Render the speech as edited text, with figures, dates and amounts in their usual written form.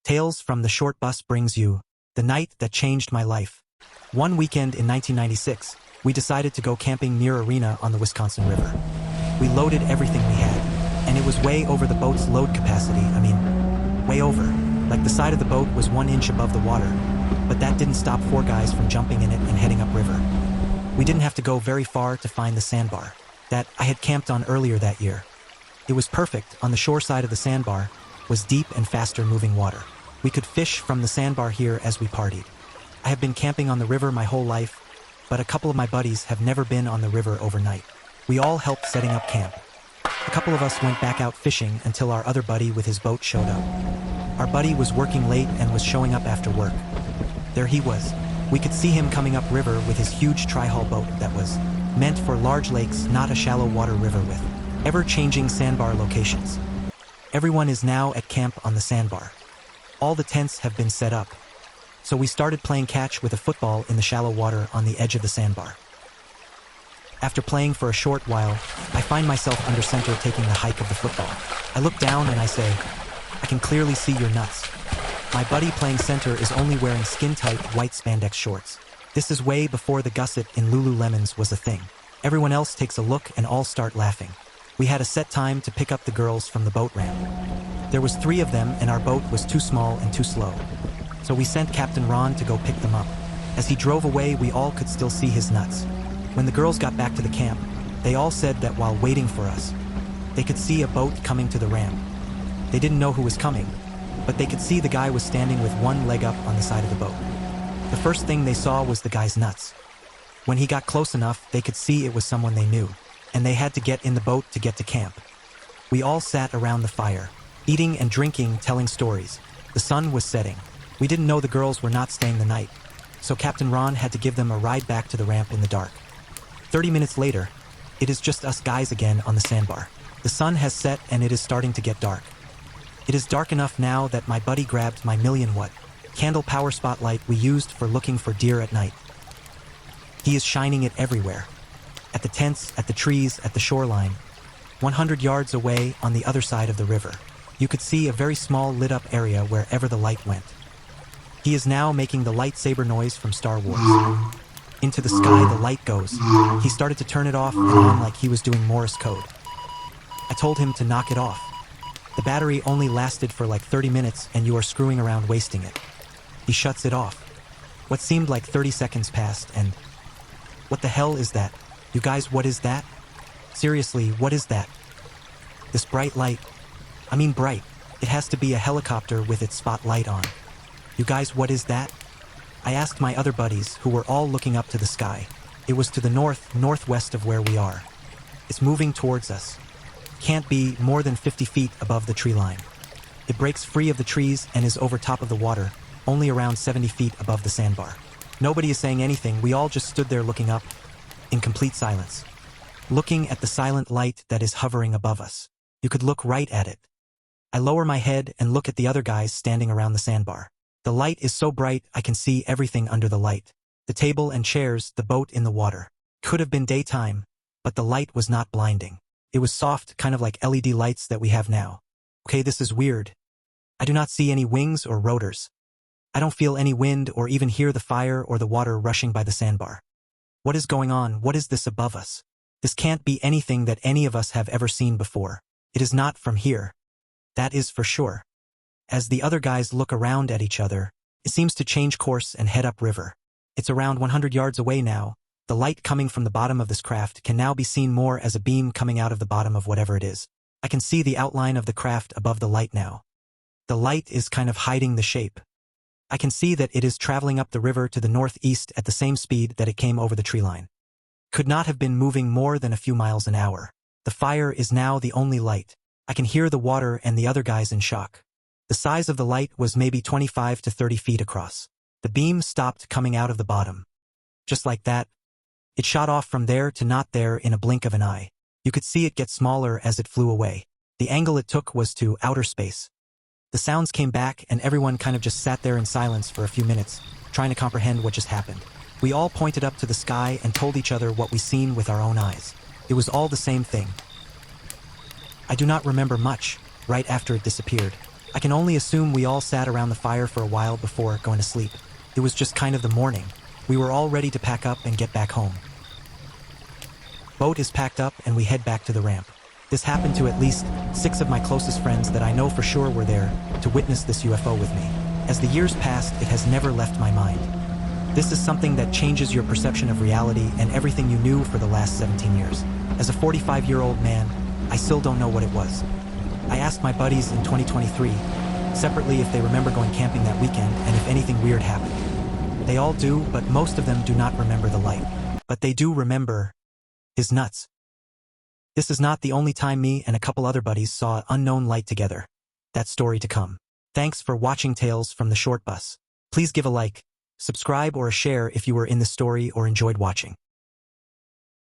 Tales from the Short Bus brings you the night that changed my life. One weekend in 1996, we decided to go camping near Arena on the Wisconsin River. We loaded everything we had, and it was way over the boat's load capacity. Way over. Like the side of the boat was 1 inch above the water, but that didn't stop 4 guys from jumping in it and heading upriver. We didn't have to go very far to find the sandbar that I had camped on earlier that year. It was perfect. On the shore side of the sandbar was deep and faster moving water. We could fish from the sandbar here as we partied. I have been camping on the river my whole life, but a couple of my buddies have never been on the river overnight. We all helped setting up camp. A couple of us went back out fishing until our other buddy with his boat showed up. Our buddy was working late and was showing up after work. There he was. We could see him coming up river with his huge tri-hull boat that was meant for large lakes, not a shallow water river with ever-changing sandbar locations. Everyone is now at camp on the sandbar. All the tents have been set up. So we started playing catch with a football in the shallow water on the edge of the sandbar. After playing for a short while, I find myself under center taking the hike of the football. I look down and I say, "I can clearly see your nuts." My buddy playing center is only wearing skin-tight white spandex shorts. This is way before the gusset in Lululemons was a thing. Everyone else takes a look and all start laughing. We had a set time to pick up the girls from the boat ramp. There was 3 of them and our boat was too small and too slow. So we sent Captain Ron to go pick them up. As he drove away, we all could still see his nuts. When the girls got back to the camp, they all said that while waiting for us, they could see a boat coming to the ramp. They didn't know who was coming, but they could see the guy was standing with 1 leg up on the side of the boat. The first thing they saw was the guy's nuts. When he got close enough, they could see it was someone they knew, and they had to get in the boat to get to camp. We all sat around the fire, eating and drinking, telling stories. The sun was setting. We didn't know the girls were not staying the night, so Captain Ron had to give them a ride back to the ramp in the dark. 30 minutes later, it is just us guys again on the sandbar. The sun has set and it is starting to get dark. It is dark enough now that my buddy grabbed my 1,000,000-watt candle power spotlight we used for looking for deer at night. He is shining it everywhere. At the tents, at the trees, at the shoreline. 100 yards away on the other side of the river, you could see a very small lit-up area wherever the light went. He is now making the lightsaber noise from Star Wars. Into the sky the light goes. He started to turn it off and on like he was doing Morse code. I told him to knock it off. The battery only lasted for like 30 minutes and you are screwing around wasting it. He shuts it off. What seemed like 30 seconds passed and... What the hell is that? You guys, what is that? Seriously, what is that? This bright light. Bright. It has to be a helicopter with its spotlight on. You guys, what is that? I asked my other buddies, who were all looking up to the sky. It was to the northwest of where we are. It's moving towards us. Can't be more than 50 feet above the tree line. It breaks free of the trees and is over top of the water, only around 70 feet above the sandbar. Nobody is saying anything, we all just stood there looking up, in complete silence. Looking at the silent light that is hovering above us. You could look right at it. I lower my head and look at the other guys standing around the sandbar. The light is so bright I can see everything under the light. The table and chairs, the boat in the water. Could have been daytime, but the light was not blinding. It was soft, kind of like LED lights that we have now. Okay, this is weird. I do not see any wings or rotors. I don't feel any wind or even hear the fire or the water rushing by the sandbar. What is going on? What is this above us? This can't be anything that any of us have ever seen before. It is not from here. That is for sure. As the other guys look around at each other, it seems to change course and head upriver. It's around 100 yards away now. The light coming from the bottom of this craft can now be seen more as a beam coming out of the bottom of whatever it is. I can see the outline of the craft above the light now. The light is kind of hiding the shape. I can see that it is traveling up the river to the northeast at the same speed that it came over the tree line. Could not have been moving more than a few miles an hour. The fire is now the only light. I can hear the water and the other guys in shock. The size of the light was maybe 25 to 30 feet across. The beam stopped coming out of the bottom. Just like that. It shot off from there to not there in a blink of an eye. You could see it get smaller as it flew away. The angle it took was to outer space. The sounds came back and everyone kind of just sat there in silence for a few minutes, trying to comprehend what just happened. We all pointed up to the sky and told each other what we seen with our own eyes. It was all the same thing. I do not remember much. Right after it disappeared, I can only assume we all sat around the fire for a while before going to sleep. It was just kind of the morning. We were all ready to pack up and get back home. Boat is packed up and we head back to the ramp. This happened to at least 6 of my closest friends that I know for sure were there to witness this UFO with me. As the years passed, it has never left my mind. This is something that changes your perception of reality and everything you knew for the last 17 years. As a 45-year-old man, I still don't know what it was. I asked my buddies in 2023, separately, if they remember going camping that weekend and if anything weird happened. They all do, but most of them do not remember the light. But they do remember his nuts. This is not the only time me and a couple other buddies saw an unknown light together. That story to come. Thanks for watching Tales from the Short Bus. Please give a like, subscribe or a share if you were in the story or enjoyed watching.